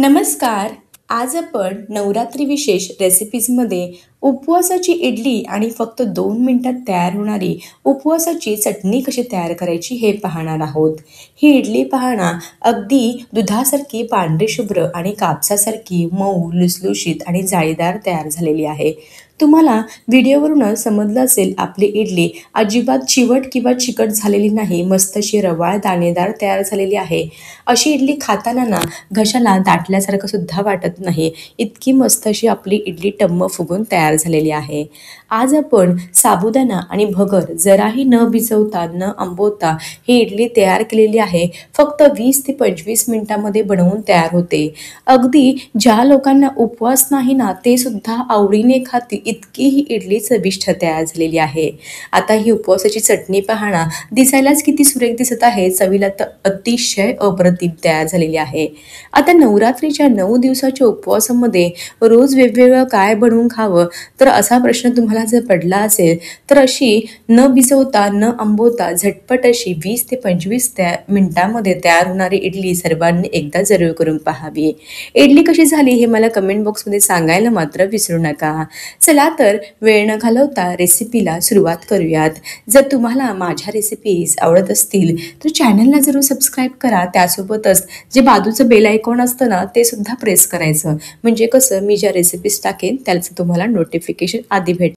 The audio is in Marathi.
नमस्कार. आज आपण नवरात्री विशेष रेसिपीजमध्ये उपवासाची इडली आणि फक्त 2 मिनिटात तयार होणारी उपवासाची चटणी कशी तयार करायची हे पाहणार आहोत. ही इडली पाहणा अगदी दुधासारखी पांढरी शुभ्र आणि कापसासारखी मऊ लुसलुशीत आणि जाळीदार तयार झालेली आहे. तुम्हाला व्हिडिओवरूनच समजलं असेल, आपली इडली अजिबात चिवट किंवा चिकट झालेली नाही, मस्त अशी रवाळ दाणेदार तयार झालेली आहे. अशी इडली खाताना ना घशाला दाटल्यासारखं सुद्धा वाटत नाही, इतकी मस्त अशी आपली इडली टम्म फुगून तयार झालेली आहे. आज आपण साबुदाणा आणि भगर जराही न भिजवता न आंबवता ही इडली तयार केलेली आहे. फक्त 20 ते 25 मिनिटांमध्ये बनवून तयार होते. अगदी ज्या लोकांना उपवास नाही ना, ते सुद्धा आवडीने खातील इतकी ही इडली चविष्ट तयार झालेली आहे. आता ही उपवासाची चटणी पाहणा दिसायलाच किती सुरेख दिसत आहे, चवीला तर अतिशय अप्रतिम तयार झालेली आहे. आता नवरात्रीच्या 9 दिवसाच्या उपवासामध्ये रोज वेगवेगळं काय बनवून खावं, तर असा प्रश्न तुम्हाला जर पडला असेल तर अशी न भिजवता न आंबवता झटपट अशी 20 ते 25 मिनिटांमध्ये तयार होणारी इडली सर्वांनी एकदा जरूर करून पाहावी. इडली कशी झाली हे मला कमेंट बॉक्समध्ये सांगायला मात्र विसरू नका. चला तर वेळ न घालवता रेसिपीला सुरुवात करूयात. जर तुम्हाला माझ्या रेसिपीज आवडत असतील तर चॅनलला जरूर सबस्क्राईब करा. त्यासोबतच जे बाजूचं बेल आयकॉन असतं ना, ते सुद्धा प्रेस करायचं, म्हणजे कसं मी ज्या रेसिपीज टाकेन त्याचं तुम्हाला नोटिफिकेशन आधी भेटेल.